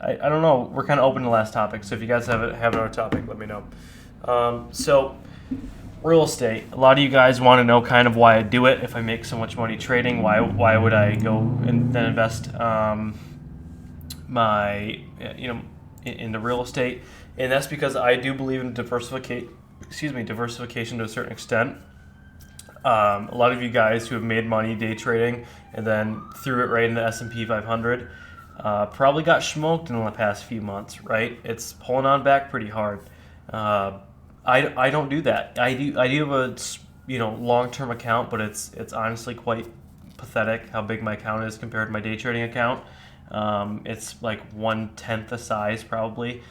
I don't know. We're kind of open to the last topic, so if you guys have another topic, let me know. So real estate. A lot of you guys want to know kind of why I do it. If I make so much money trading, why would I go and then invest my into real estate? And that's because I do believe in diversification to a certain extent. A lot of you guys who have made money day trading and then threw it right into S&P 500 probably got smoked in the past few months, right? It's pulling on back pretty hard. I don't do that. I do have a long-term account, but it's honestly quite pathetic how big my account is compared to my day trading account. It's like 1/10 the size probably.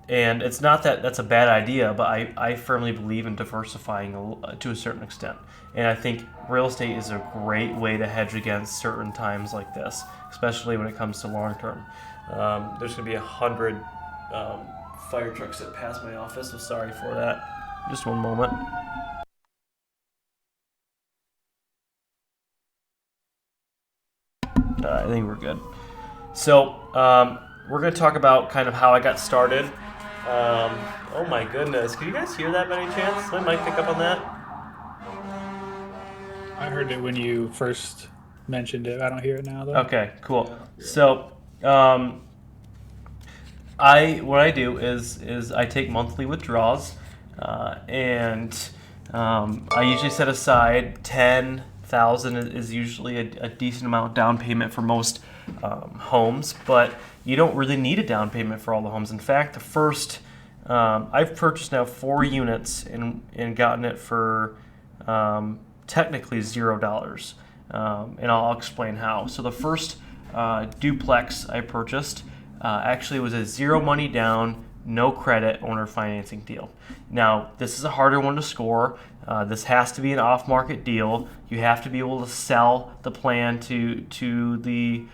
And it's not that that's a bad idea, but I firmly believe in diversifying to a certain extent. And I think real estate is a great way to hedge against certain times like this, especially when it comes to long term. There's going to be 100 fire trucks that pass my office, so sorry for that. Just one moment. I think we're good. So we're going to talk about kind of how I got started. Oh my goodness. Can you guys hear that by any chance? I might pick up on that. I heard it when you first mentioned it. I don't hear it now though. Okay, cool. So what I do is I take monthly withdrawals, and I usually set aside 10,000 is usually a decent amount down payment for most homes, but you don't really need a down payment for all the homes. In fact, the first I've purchased now 4 units and gotten it for technically $0, and I'll explain how. So the first duplex I purchased actually was a zero money down, no credit owner financing deal. Now this is a harder one to score. This has to be an off-market deal. You have to be able to sell the plan to the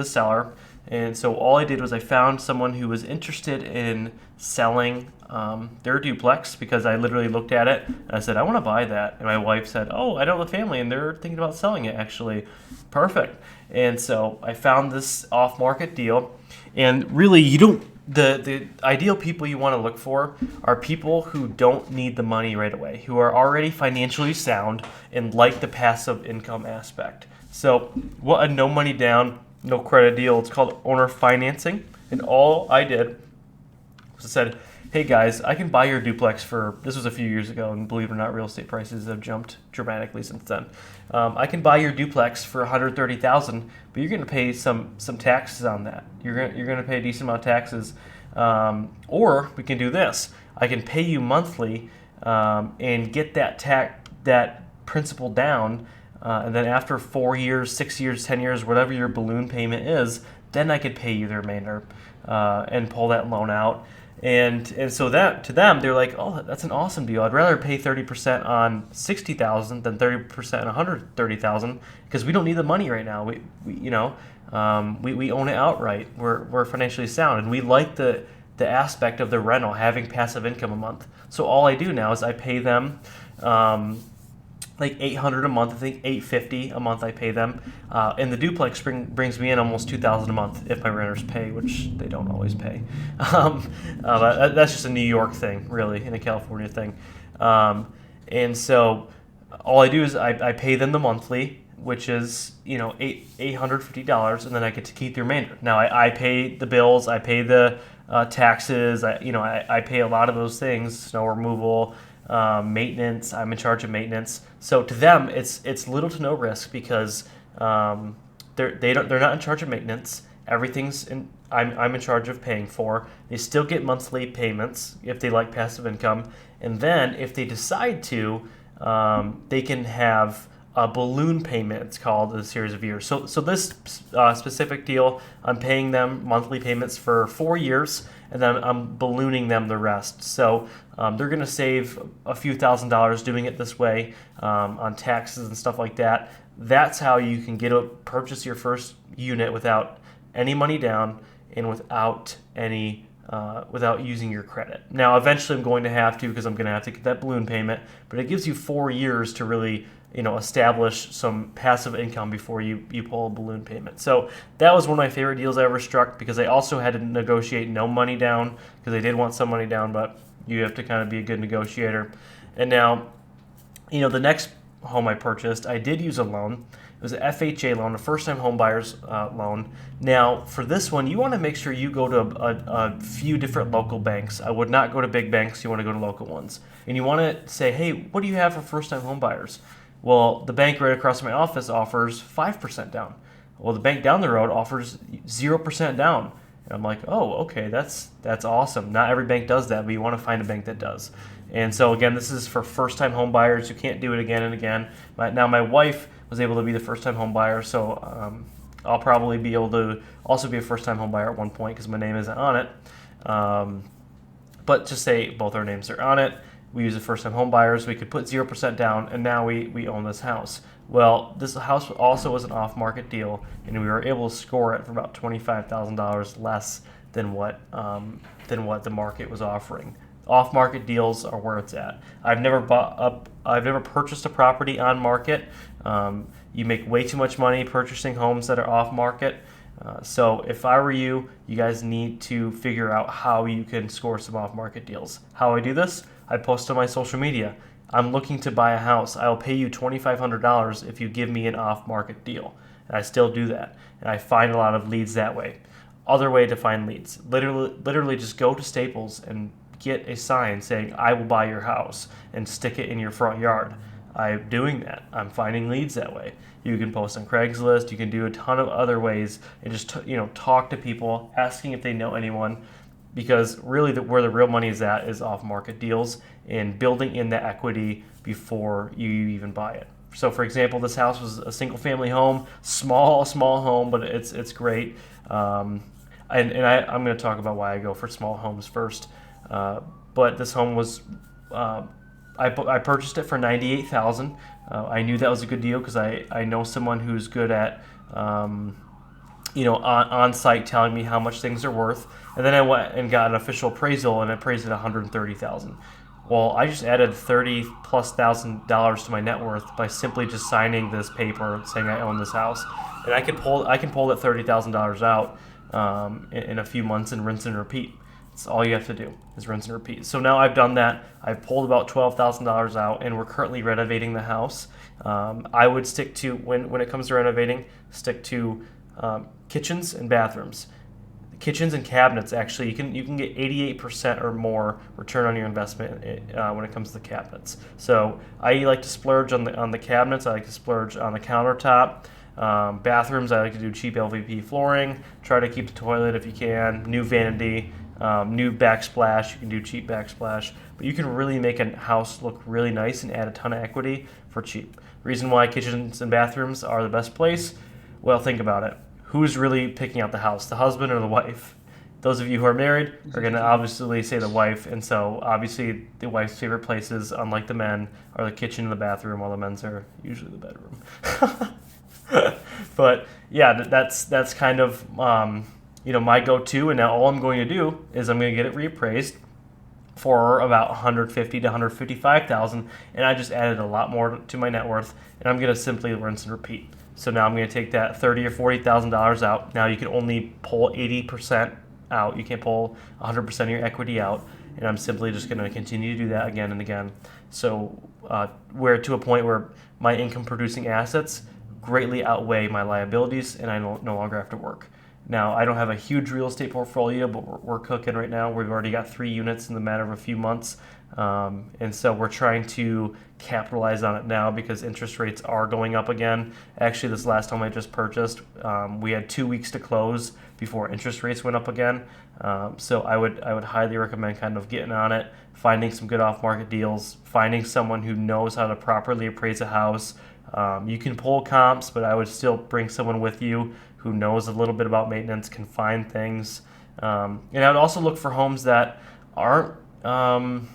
seller. And so all I did was I found someone who was interested in selling their duplex, because I literally looked at it and I said, I want to buy that. And my wife said, oh, I know the family and they're thinking about selling it actually. Perfect. And so I found this off-market deal. And really, the ideal people you want to look for are people who don't need the money right away, who are already financially sound and like the passive income aspect. So what a no money down, no credit deal. It's called owner financing. And all I did was I said, hey guys, I can buy your duplex for, this was a few years ago, and believe it or not, real estate prices have jumped dramatically since then. I can buy your duplex for $130,000, but you're going to pay some taxes on that. You're going to pay a decent amount of taxes. Or we can do this. I can pay you monthly and get that principal down. And then after 4 years, 6 years, 10 years, whatever your balloon payment is, then I could pay you the remainder and pull that loan out. And so that to them, they're like, oh, that's an awesome deal. I'd rather pay 30% on 60,000 than 30% on 130,000, because we don't need the money right now. We own it outright. We're financially sound, and we like the aspect of the rental, having passive income a month. So all I do now is I pay them like $800 a month. I think $850 a month I pay them, and the duplex brings me in almost $2,000 a month if my renters pay, which they don't always pay. That's just a New York thing, really, and a California thing. And so all I do is I pay them the monthly, which is $850, and then I get to keep the remainder. Now I pay the bills, I pay the taxes, I pay a lot of those things, snow removal. Maintenance. I'm in charge of maintenance. So to them, it's little to no risk, because they're not in charge of maintenance. I'm in charge of paying for. They still get monthly payments if they like passive income, and then if they decide to, they can have a balloon payment. It's called a series of years. So this specific deal, I'm paying them monthly payments for 4 years, and then I'm ballooning them the rest. So they're going to save a few $1,000s doing it this way on taxes and stuff like that. That's how you can purchase your first unit without any money down and without using your credit. Now, eventually I'm going to have to, because I'm going to have to get that balloon payment, but it gives you 4 years to really establish some passive income before you pull a balloon payment. So that was one of my favorite deals I ever struck, because I also had to negotiate no money down, because I did want some money down, but you have to kind of be a good negotiator. And now, the next home I purchased, I did use a loan. It was an FHA loan, a first-time home buyer's loan. Now, for this one, you want to make sure you go to a few different local banks. I would not go to big banks. You want to go to local ones. And you want to say, hey, what do you have for first-time home buyers? Well, the bank right across from my office offers 5% down. Well, the bank down the road offers 0% down. And I'm like, oh, okay, that's awesome. Not every bank does that, but you want to find a bank that does. And so, again, this is for first-time home buyers. You can't do it again and again. Now, my wife was able to be the first-time home buyer, so I'll probably be able to also be a first-time home buyer at one point, because my name isn't on it. But just say both our names are on it. We use the first-time home buyers. We could put 0% down, and now we own this house. Well, this house also was an off-market deal, and we were able to score it for about $25,000 less than what the market was offering. Off-market deals are where it's at. I've never purchased a property on market. You make way too much money purchasing homes that are off-market. So if I were you, you guys need to figure out how you can score some off-market deals. How I do this? I post on my social media. I'm looking to buy a house. I will pay you $2,500 if you give me an off-market deal. And I still do that. And I find a lot of leads that way. Other way to find leads. Literally just go to Staples and get a sign saying, I will buy your house, and stick it in your front yard. I'm doing that. I'm finding leads that way. You can post on Craigslist. You can do a ton of other ways, and just talk to people, asking if they know anyone, because really where the real money is at is off-market deals and building in the equity before you even buy it. So, for example, this house was a single-family home, small home, but it's great. I'm going to talk about why I go for small homes first. But this home was, I purchased it for $98,000. I knew that was a good deal because I know someone who's good at, on site telling me how much things are worth. And then I went and got an official appraisal, and it appraised at $130,000. Well, I just added $30,000+ to my net worth by simply just signing this paper saying I own this house, and I can pull that $30,000 out in a few months and rinse and repeat. That's all you have to do is rinse and repeat. So now I've done that. I've pulled about $12,000 out, and we're currently renovating the house. I would stick to, when it comes to renovating, stick to kitchens and bathrooms. Kitchens and cabinets, actually, you can get 88% or more return on your investment when it comes to the cabinets. So I like to splurge on the cabinets. I like to splurge on the countertop. Bathrooms, I like to do cheap LVP flooring. Try to keep the toilet if you can. New vanity. New backsplash. You can do cheap backsplash, but you can really make a house look really nice and add a ton of equity for cheap. Reason why kitchens and bathrooms are the best place? Well, think about it. Who's really picking out the house, the husband or the wife? Those of you who are married are going to obviously say the wife, and so obviously the wife's favorite places, unlike the men, are the kitchen and the bathroom, while the men's are usually the bedroom. But yeah, that's kind of my go-to, and now all I'm going to do is I'm going to get it reappraised for about $150,000 to $155,000, and I just added a lot more to my net worth, and I'm going to simply rinse and repeat. So now I'm going to take that $30,000 or $40,000 out. Now you can only pull 80% out. You can't pull 100% of your equity out, and I'm simply just going to continue to do that again and again. So we're to a point where my income-producing assets greatly outweigh my liabilities, and I no longer have to work. Now, I don't have a huge real estate portfolio, but we're cooking right now. We've already got 3 units in the matter of a few months. And so we're trying to capitalize on it now because interest rates are going up again. Actually, this last home I just purchased, we had 2 weeks to close before interest rates went up again. So I would highly recommend kind of getting on it, finding some good off-market deals, finding someone who knows how to properly appraise a house. You can pull comps, but I would still bring someone with you who knows a little bit about maintenance, can find things. And I would also look for homes that aren't, that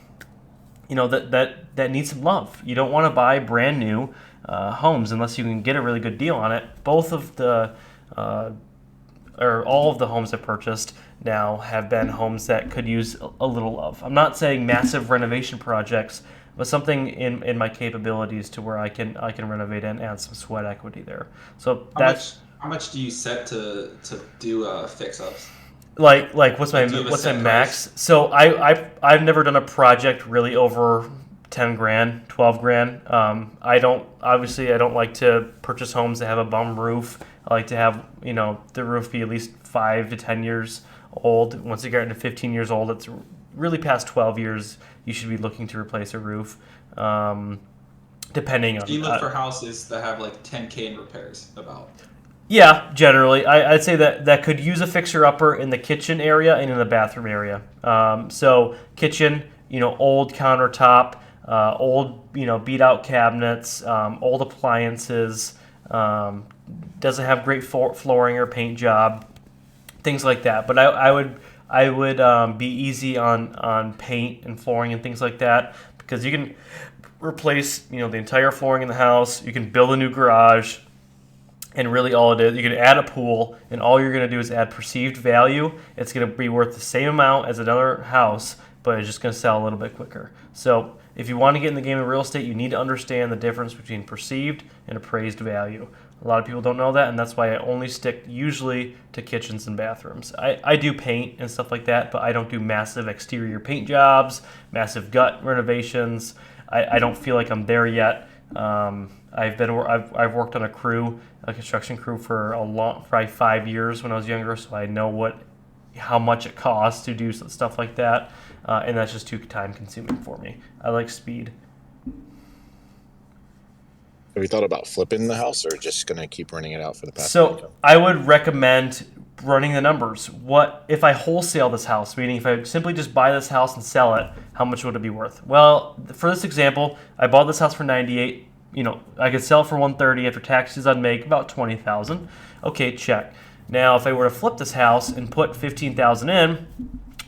need some love. You don't want to buy brand new homes unless you can get a really good deal on it. Both of the, or all of the homes I purchased now have been homes that could use a little love. I'm not saying massive renovation projects, but something in my capabilities to where I can renovate and add some sweat equity there. So How much that's how much do you set to do fix ups? like what's my Like, do you have a what's my set price? max? So I've never done a project really over 10 grand, 12 grand. I don't like to purchase homes that have a bum roof. I like to have the roof be at least 5 to 10 years old. Once you get into 15 years old, it's really past 12 years. You should be looking to replace a roof. Um, Depending Do you on look for houses that have like 10K in repairs about? yeah, generally, I'd say that could use a fixer upper in the kitchen area and in the bathroom area. So kitchen, old countertop, old beat out cabinets, old appliances, um, doesn't have great flooring or paint job, things like that. But I would be easy on paint and flooring and things like that because you can replace the entire flooring in the house. You can build a new garage, and really all it is, you can add a pool, and all you're going to do is add perceived value. It's going to be worth the same amount as another house, but it's just going to sell a little bit quicker. So if you want to get in the game of real estate, you need to understand the difference between perceived and appraised value. A lot of people don't know that, and that's why I only stick usually to kitchens and bathrooms. I do paint and stuff like that, but I don't do massive exterior paint jobs, massive gut renovations. I don't feel like I'm there yet. I've worked on a construction crew for probably 5 years when I was younger, so I know how much it costs to do stuff like that, and that's just too time consuming for me. I like speed. Have you thought about flipping the house or just going to keep renting it out for the passive So income? I would recommend running the numbers. What if I wholesale this house? Meaning, if I simply just buy this house and sell it, how much would it be worth? Well, for this example, I bought this house for 98. I could sell it for 130 after taxes. I'd make about 20,000. Okay, check. Now, if I were to flip this house and put 15,000 in,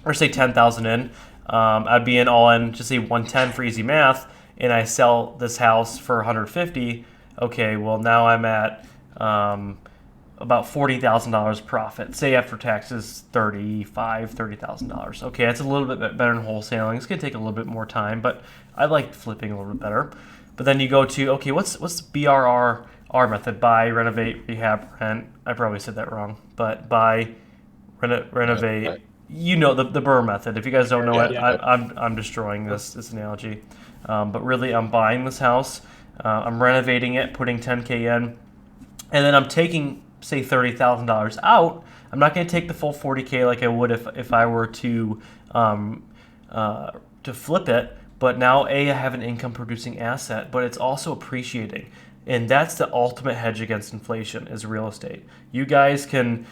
or say 10,000 in, I'd be in all in, just say 110 for easy math, and I sell this house for 150. Okay, well now I'm at about $40,000 profit. Say after taxes, $30,000. Okay, that's a little bit better than wholesaling. It's gonna take a little bit more time, but I like flipping a little bit better. But then you go to, okay, what's the BRR method? Buy, renovate, rehab, rent. I probably said that wrong, but buy, renovate. Right. The Burr method. If you guys don't know Yeah. it, Yeah. I'm destroying this analogy. But really, I'm buying this house, I'm renovating it, putting 10K in, and then I'm taking, say, $30,000 out. I'm not going to take the full 40K like I would if I were to flip it. But now, I have an income producing asset, but it's also appreciating. And that's the ultimate hedge against inflation is real estate. You guys can,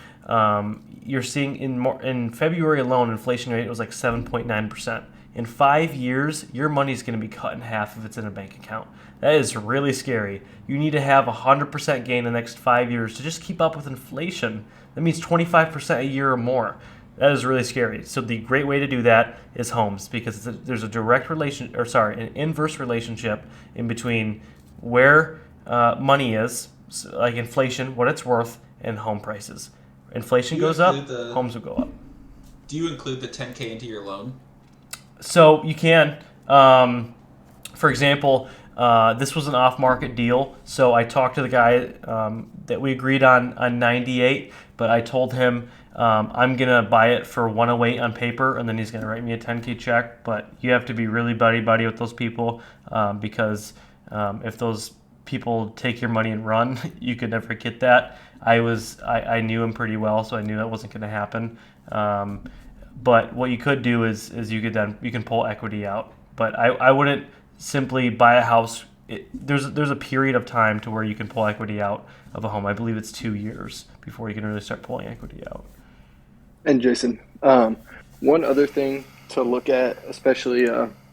you're seeing in February alone, inflation rate was like 7.9%. In 5 years, your money is going to be cut in half if it's in a bank account. That is really scary. You need to have 100% gain in the next 5 years to just keep up with inflation. That means 25% a year or more. That is really scary. So the great way to do that is homes because there's a an inverse relationship in between where money is, so like inflation, what it's worth, and home prices. Do Inflation you goes up, include the homes will go up. Do you include the 10K into your loan? So you can, for example, this was an off-market deal. So I talked to the guy that we agreed on 98, but I told him I'm gonna buy it for 108 on paper, and then he's gonna write me a 10K check. But you have to be really buddy with those people because if those people take your money and run, you could never get that. I knew him pretty well, so I knew that wasn't gonna happen. But what you could do is you can pull equity out. But I wouldn't simply buy a house. There's a period of time to where you can pull equity out of a home. I believe it's 2 years before you can really start pulling equity out. And Jason, one other thing to look at, especially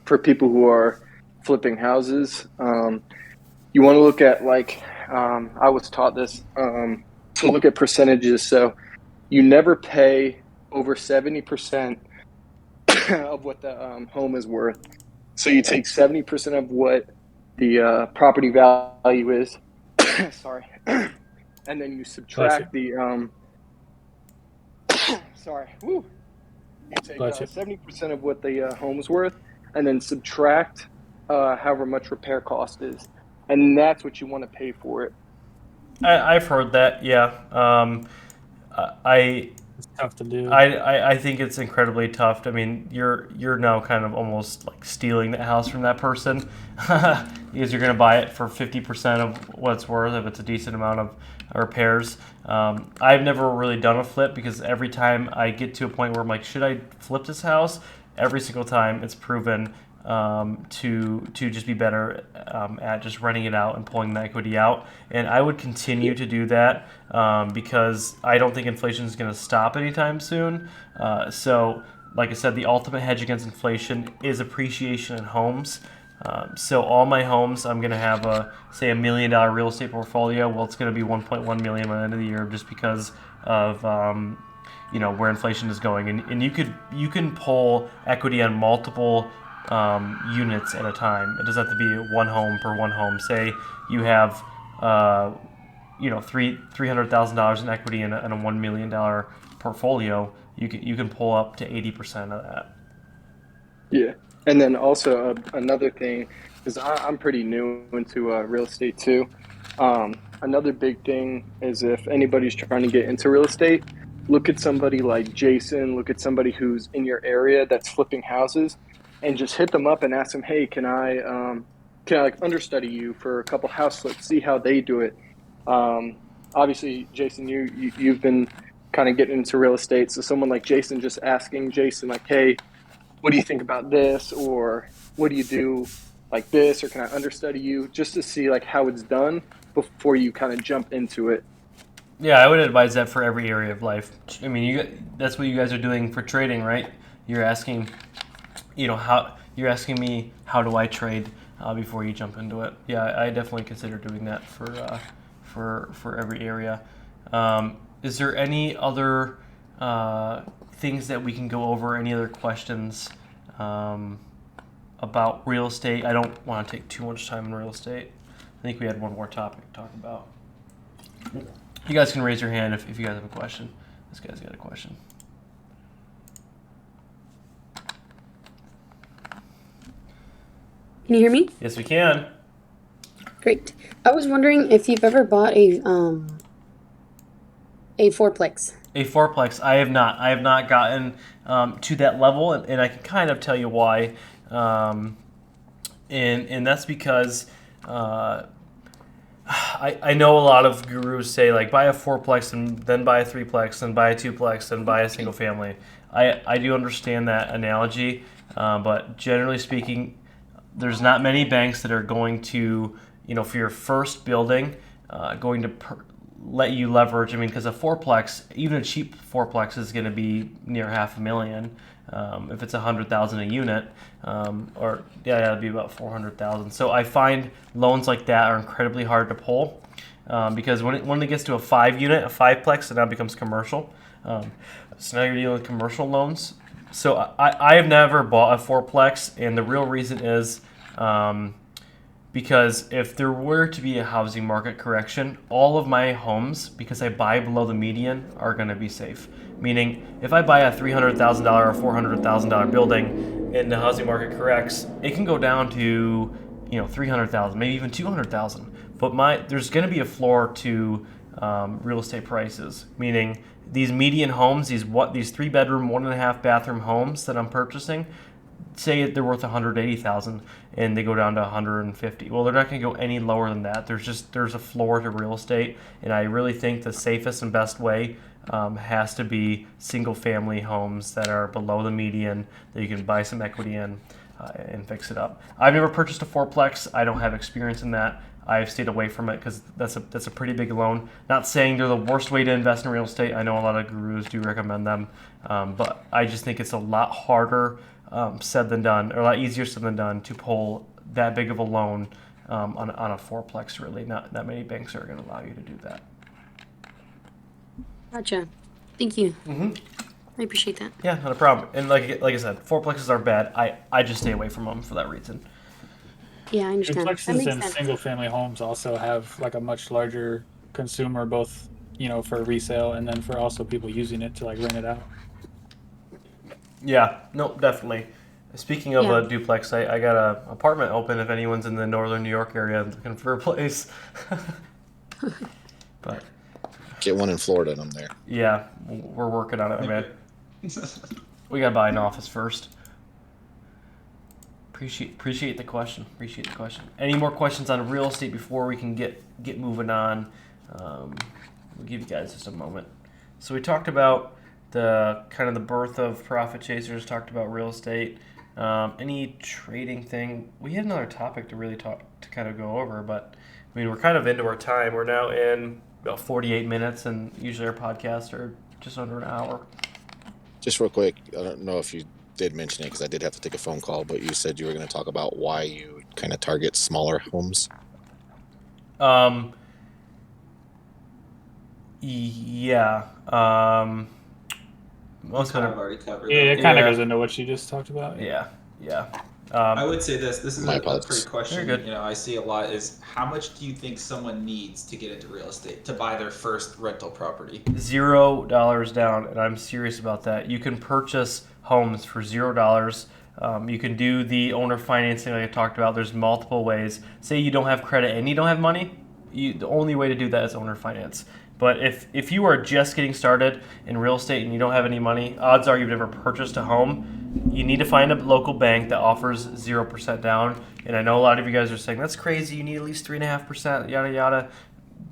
for people who are flipping houses, you want to look at I was taught this to look at percentages. So you never pay over 70% of what the home is worth. So you take 70% of what the property value is, sorry, and then you Bless you. subtract the sorry, woo. You take Bless you. 70% of what the home is worth, and then subtract however much repair cost is, and that's what you want to pay for it. I've heard that. Yeah. I It's tough to do. I think it's incredibly tough. I mean, you're now kind of almost like stealing that house from that person because you're going to buy it for 50% of what it's worth if it's a decent amount of repairs. I've never really done a flip because every time I get to a point where I'm like, should I flip this house? Every single time it's proven to just be better at just renting it out and pulling the equity out. And I would continue to do that because I don't think inflation is going to stop anytime soon. So, like I said, the ultimate hedge against inflation is appreciation in homes. So all my homes, I'm going to have say $1 million real estate portfolio. Well, it's going to be 1.1 million by the end of the year just because of where inflation is going. And you can pull equity on multiple units at a time. It doesn't have to be one home per one home. Say you have $300,000 in equity in a $1 million portfolio. You can pull up to 80% of that. Yeah. And then also another thing is I'm pretty new into real estate too. Another big thing is if anybody's trying to get into real estate, look at somebody like Jason, look at somebody who's in your area that's flipping houses, and just hit them up and ask them, hey, can I like understudy you for a couple house flips, see how they do it. Obviously, Jason, you've been kind of getting into real estate, so someone like Jason, just asking Jason like, hey, what do you think about this, or what do you do like this, or can I understudy you, just to see like how it's done before you kind of jump into it. Yeah, I would advise that for every area of life. I mean, that's what you guys are doing for trading, right? You're asking, me how do I trade before you jump into it. Yeah, I definitely consider doing that for every area. Is there any other things that we can go over? Any other questions about real estate? I don't want to take too much time in real estate. I think we had one more topic to talk about. You guys can raise your hand if you guys have a question. This guy's got a question. Can you hear me? Yes, we can. Great. I was wondering if you've ever bought a fourplex. A fourplex. I have not. I have not gotten to that level, and I can kind of tell you why. And that's because I know a lot of gurus say like buy a fourplex and then buy a threeplex and buy a twoplex and buy a single family. I do understand that analogy, but generally speaking, there's not many banks that are going to, for your first building, going to let you leverage. I mean, because a fourplex, even a cheap fourplex, is going to be near $500,000. If it's $100,000 a unit, that'd be about $400,000. So I find loans like that are incredibly hard to pull because when it gets to a 5-plex, it now becomes commercial. So now you're dealing with commercial loans. So I have never bought a fourplex, and the real reason is because if there were to be a housing market correction, all of my homes, because I buy below the median, are going to be safe. Meaning, if I buy a $300,000 or $400,000 building and the housing market corrects, it can go down to $300,000, maybe even $200,000. But there's going to be a floor to real estate prices. Meaning, these median homes, these 3-bedroom, 1.5-bathroom homes that I'm purchasing, say they're worth $180,000 and they go down to $150,000. Well, they're not going to go any lower than that. There's a floor to real estate, and I really think the safest and best way has to be single-family homes that are below the median that you can buy some equity in and fix it up. I've never purchased a fourplex. I don't have experience in that. I've stayed away from it because that's a pretty big loan. Not saying they're the worst way to invest in real estate. I know a lot of gurus do recommend them, but I just think it's a lot harder said than done, or a lot easier said than done to pull that big of a loan on a fourplex. Really, not that many banks are going to allow you to do that. Gotcha. Thank you. Mm-hmm. I appreciate that. Yeah, not a problem. And like I said, fourplexes are bad. I just stay away from them for that reason. Yeah, I understand. That Duplexes makes and sense. single-family homes also have like a much larger consumer, both for resale and then for also people using it to like rent it out. Yeah, no, definitely. Speaking of Yeah. a duplex, I got an apartment open if anyone's in the northern New York area looking for a place. But Get one in Florida and I'm there. yeah, we're working on it, man. We gotta buy an office first. Appreciate the question. Appreciate the question. Any more questions on real estate before we can get moving on? We'll give you guys just a moment. So we talked about the kind of the birth of profit chasers. Talked about real estate. Any trading thing? We had another topic to really talk to kind of go over, but I mean we're kind of into our time. We're now in about 48 minutes, and usually our podcasts are just under an hour. Just real quick, I don't know if you did mention it because I did have to take a phone call, but you said you were going to talk about why you kind of target smaller homes. Yeah. Most kind kind of of. already covered Yeah, that. it kind of Yeah. goes into what you just talked about. Yeah. Yeah. I would say this is My a apologies. pretty question. Very good. You know, I see a lot is how much do you think someone needs to get into real estate to buy their first rental property? $0 down, and I'm serious about that. You can purchase homes for $0. You can do the owner financing like I talked about. There's multiple ways. Say you don't have credit and you don't have money, the only way to do that is owner finance. But if you are just getting started in real estate and you don't have any money, odds are you've never purchased a home. You need to find a local bank that offers 0% down. And I know a lot of you guys are saying that's crazy. You need at least 3.5%. Yada yada.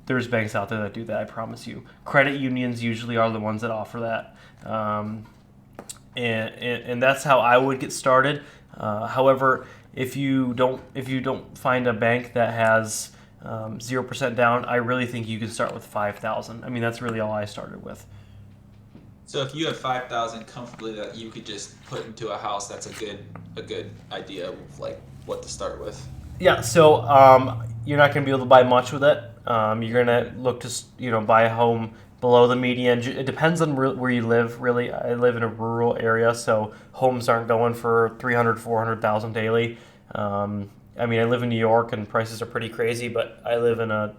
There's banks out there that do that. I promise you. Credit unions usually are the ones that offer that. And that's how I would get started. However, if you don't find a bank that has 0% down, I really think you can start with 5,000. I mean, that's really all I started with. So if you have 5,000 comfortably that you could just put into a house, that's a good idea of like what to start with. Yeah. So you're not going to be able to buy much with it. You're going to look to buy a home below the median. It depends on where you live. Really, I live in a rural area, so homes aren't going for 300, 400,000 daily. I mean, I live in New York, and prices are pretty crazy, but I live in a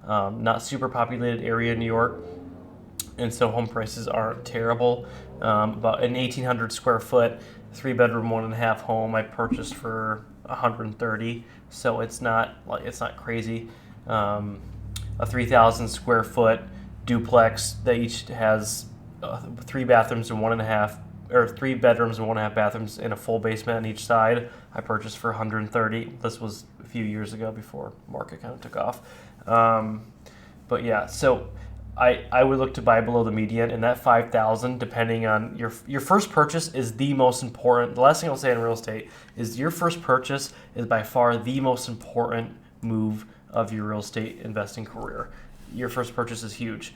not super populated area in New York, and so home prices aren't terrible. About an 1,800 square foot, 3-bedroom, 1.5 home I purchased for 130, so it's not crazy. A 3,000 square foot duplex that each has 3 bathrooms and 1.5, or 3 bedrooms and 1.5 bathrooms and a full basement on each side, I purchased for 130. This was a few years ago before market kind of took off. But yeah, so I would look to buy below the median, and that 5,000, depending on your first purchase, is the most important. The last thing I'll say in real estate is your first purchase is by far the most important move of your real estate investing career. Your first purchase is huge.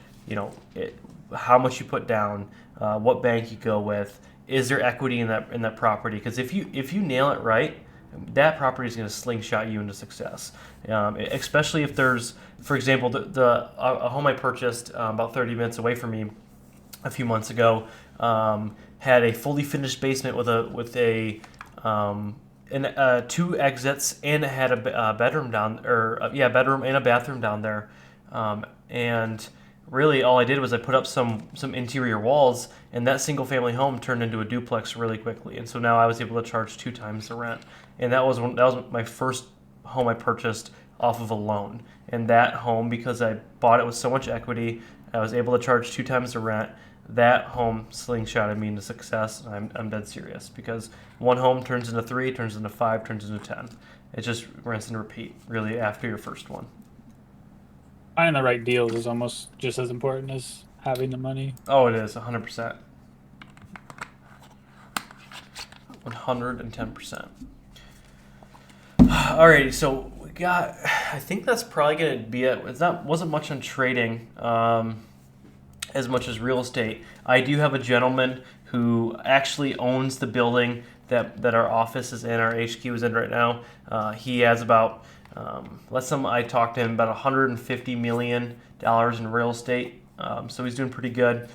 How much you put down, what bank you go with, is there equity in that property? Because if you nail it right, that property is going to slingshot you into success. Especially if there's, for example, a home I purchased about 30 minutes away from me a few months ago had a fully finished basement with 2 exits, and it had a bedroom bedroom and a bathroom down there. And really all I did was I put up some interior walls, and that single family home turned into a duplex really quickly. And so now I was able to charge 2 times the rent. And that was my first home I purchased off of a loan. And that home, because I bought it with so much equity, I was able to charge 2 times the rent. That home slingshotted me into success. And I'm dead serious, because one home turns into 3, turns into 5, turns into 10. It just rinse and repeat really after your first one. Finding the right deals is almost just as important as having the money. Oh, it is 100%. 110%. Alrighty, so we got. I think that's probably gonna be it. Wasn't much on trading, as much as real estate. I do have a gentleman who actually owns the building that our office is in, our HQ is in right now. He has about. Last time I talked to him, about $150 million in real estate. So he's doing pretty good.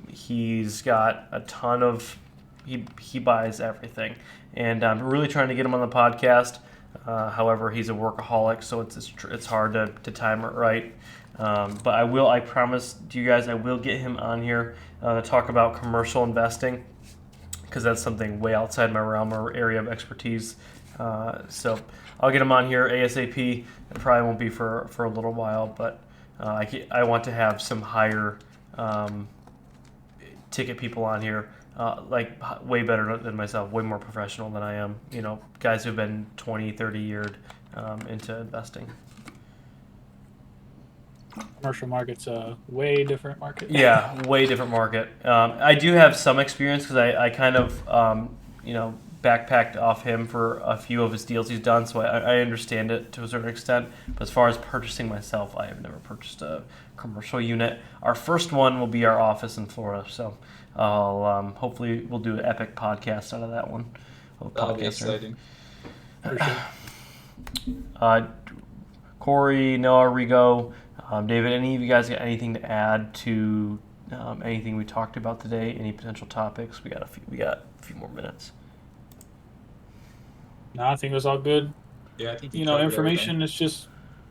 He's got a ton of. He buys everything, and I'm really trying to get him on the podcast. However, he's a workaholic, so it's hard to time it right. But I promise you guys, I will get him on here to talk about commercial investing, because that's something way outside my realm or area of expertise. So I'll get him on here ASAP. It probably won't be for a little while, but I want to have some higher ticket people on here, way better than myself, way more professional than I am. Guys who've been 20, 30 years into investing. Commercial market's a way different market. Yeah, way different market. I do have some experience because I kind of, backpacked off him for a few of his deals he's done, so I understand it to a certain extent. But as far as purchasing myself, I have never purchased a commercial unit. Our first one will be our office in Florida, so I'll hopefully we'll do an epic podcast out of that one. That'll be exciting. For sure. Corey, Noah, Rigo, David, any of you guys got anything to add to anything we talked about today? Any potential topics? We got a few more minutes. No, I think it was all good. Yeah, I think Information is just,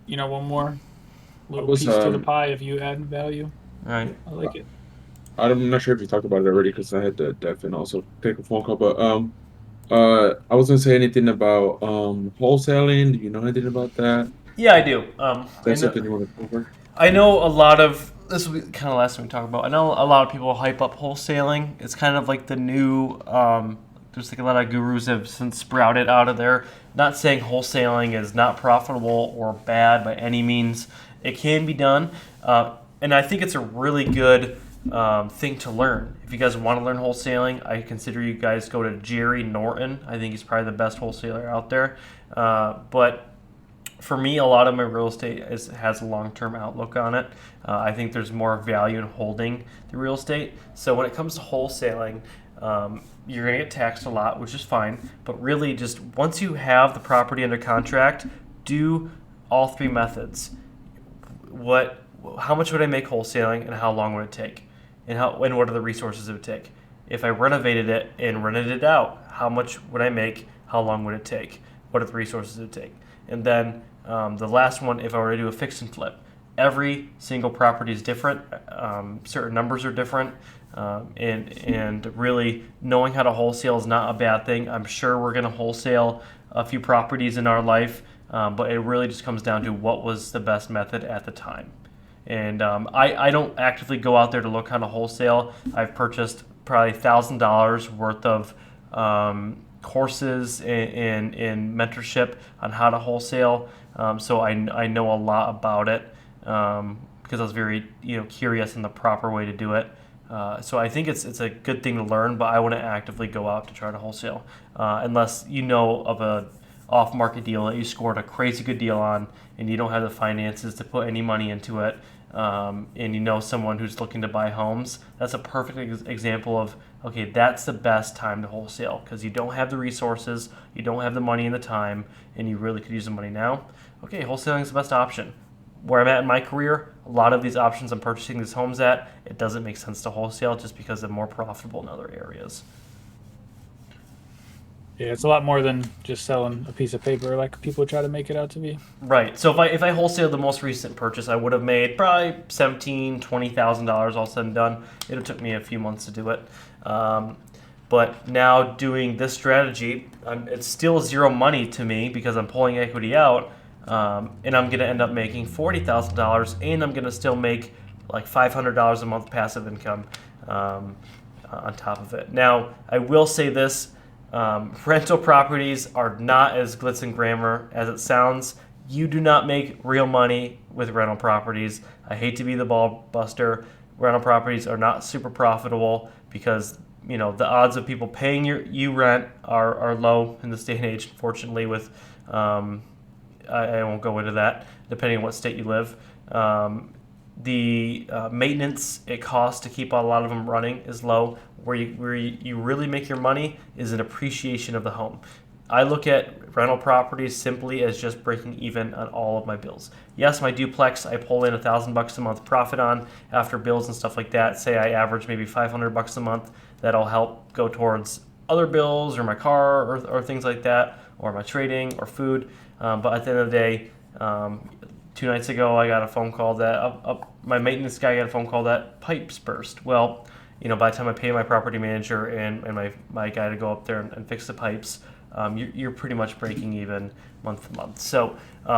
one more little piece to the pie if you add value. All right. I like it. I'm not sure if you talked about it already because I had to def and also take a phone call. But I was gonna say anything about wholesaling. Do you know anything about that? Yeah, I do. That's something you want to cover? I know a lot of this will be kind of the last thing we talk about. I know a lot of people hype up wholesaling. It's kind of like the new. There's like a lot of gurus have since sprouted out of there. Not saying wholesaling is not profitable or bad by any means. It can be done, and I think it's a really good thing to learn. If you guys want to learn wholesaling, I consider you guys go to Jerry Norton. I think he's probably the best wholesaler out there. But for me, a lot of my real estate has a long-term outlook on it. I think there's more value in holding the real estate. So when it comes to wholesaling, you're going to get taxed a lot, which is fine. But really, just once you have the property under contract, do all three methods. How much would I make wholesaling, and how long would it take? And what are the resources it would take? If I renovated it and rented it out, how much would I make? How long would it take? What are the resources it would take? And then the last one, if I were to do a fix and flip, every single property is different. Certain numbers are different. And really knowing how to wholesale is not a bad thing. I'm sure we're going to wholesale a few properties in our life, but it really just comes down to what was the best method at the time. And I don't actively go out there to look how to wholesale. I've purchased probably $1,000 worth of courses and mentorship on how to wholesale. So I know a lot about it because I was very curious in the proper way to do it. So I think it's a good thing to learn, but I wouldn't actively go out to try to wholesale unless you know of a off-market deal that you scored a crazy good deal on and you don't have the finances to put any money into it, and you know someone who's looking to buy homes. That's a perfect example of, okay, that's the best time to wholesale because you don't have the resources, you don't have the money and the time, and you really could use the money now. Okay, wholesaling is the best option. Where I'm at in my career, a lot of these options I'm purchasing these homes at, it doesn't make sense to wholesale just because they're more profitable in other areas. Yeah, it's a lot more than just selling a piece of paper like people try to make it out to be. Right. So if I wholesale the most recent purchase, I would have made probably $17,000, $20,000 all said and done. It took me a few months to do it. But now doing this strategy, it's still zero money to me because I'm pulling equity out, and I'm going to end up making $40,000, and I'm going to still make like $500 a month passive income on top of it. Now, I will say this. Rental properties are not as glitz and glamour as it sounds. You do not make real money with rental properties. I hate to be the ball buster. Rental properties are not super profitable because the odds of people paying you rent are low in this day and age. Unfortunately, with I won't go into that. Depending on what state you live, the maintenance it costs to keep a lot of them running is low. Where you really make your money is an appreciation of the home. I look at rental properties simply as just breaking even on all of my bills. Yes, my duplex I pull in $1,000 a month profit on after bills and stuff like that. Say I average maybe $500 a month. That'll help go towards other bills or my car or things like that, or my trading or food. But at the end of the day, 2 nights ago I got a phone call that my maintenance guy got a phone call that pipes burst. Well, by the time I pay my property manager and my guy to go up there and fix the pipes, you're pretty much breaking even month to month. So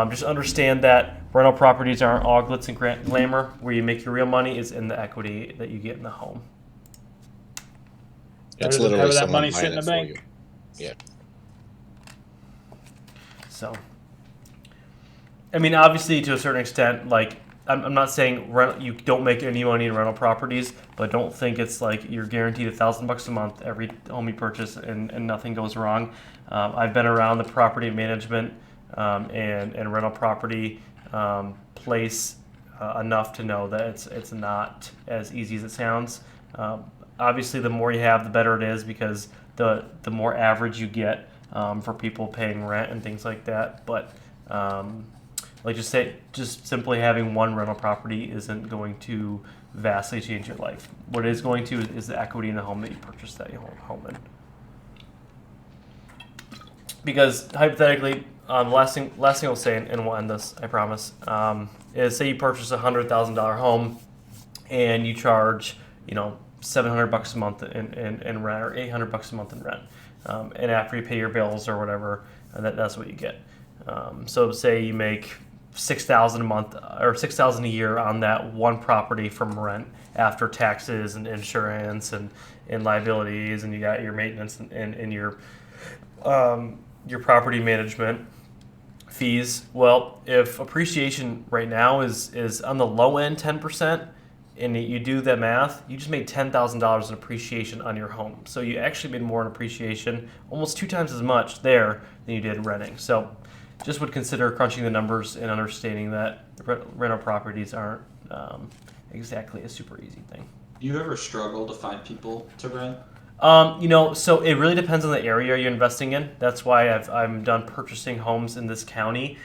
just understand that rental properties aren't all glitz and glamour. Where you make your real money is in the equity that you get in the home. It's Better than literally having that someone money sit buying in a it for bank. you. Yeah. So, I mean, obviously, to a certain extent, like, I'm not saying you don't make any money in rental properties, but don't think it's like you're guaranteed $1,000 a month every home you purchase and nothing goes wrong. I've been around the property management and rental property place enough to know that it's not as easy as it sounds. Obviously, the more you have, the better it is, because the more average you get for people paying rent and things like that. But like just simply having one rental property isn't going to vastly change your life. What it is going to is the equity in the home that you purchased that home in. Because hypothetically, last thing I'll say, and we'll end this, I promise, is say you purchase a $100,000 home and you charge, $700 a month in rent, or $800 a month in rent, and after you pay your bills or whatever, that's what you get. So say you make $6,000 a month or $6,000 a year on that one property from rent after taxes and insurance and liabilities, and you got your maintenance and your property management fees. Well, if appreciation right now is on the low end 10%, and you do that math, you just made $10,000 in appreciation on your home. So you actually made more in appreciation, almost 2 times as much there than you did renting. So just would consider crunching the numbers and understanding that rental properties aren't exactly a super easy thing. Do you ever struggle to find people to rent? So it really depends on the area you're investing in. That's why I'm done purchasing homes in this county,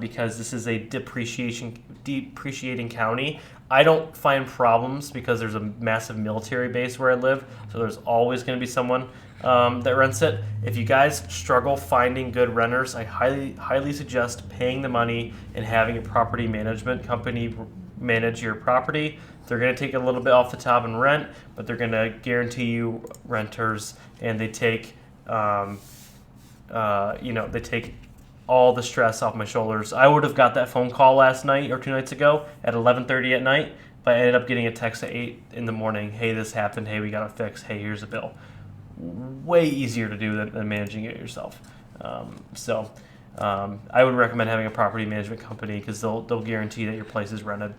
because this is a depreciating county. I don't find problems because there's a massive military base where I live, so there's always going to be someone that rents it. If you guys struggle finding good renters, I highly suggest paying the money and having a property management company manage your property. They're going to take a little bit off the top in rent, but they're going to guarantee you renters, and they take they take all the stress off my shoulders. I would have got that phone call last night or 2 nights ago at 11:30 at night, but I ended up getting a text at 8 in the morning. Hey, this happened. Hey, we got it fixed. Hey, here's a bill. Way easier to do than managing it yourself. I would recommend having a property management company, because they'll guarantee that your place is rented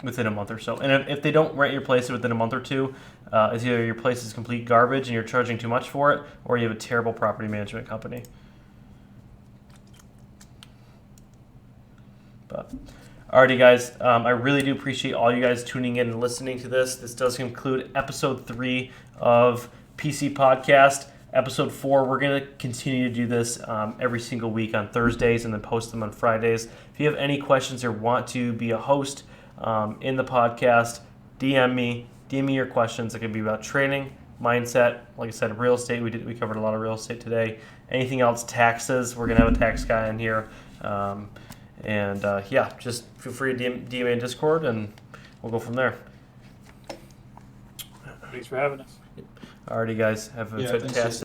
within a month or so. And if they don't rent your place within a month or two, it's either your place is complete garbage and you're charging too much for it, or you have a terrible property management company. But alrighty, guys, I really do appreciate all you guys tuning in and listening to this. This does conclude episode 3 of PC Podcast. Episode 4, we're going to continue to do this every single week on Thursdays and then post them on Fridays. If you have any questions or want to be a host in the podcast, DM me your questions. It could be about training, mindset, like I said, real estate. We covered a lot of real estate today. Anything else, taxes, we're going to have a tax guy in here. Just feel free to DM me in Discord, and we'll go from there. Thanks for having us. Alrighty, guys, have a fantastic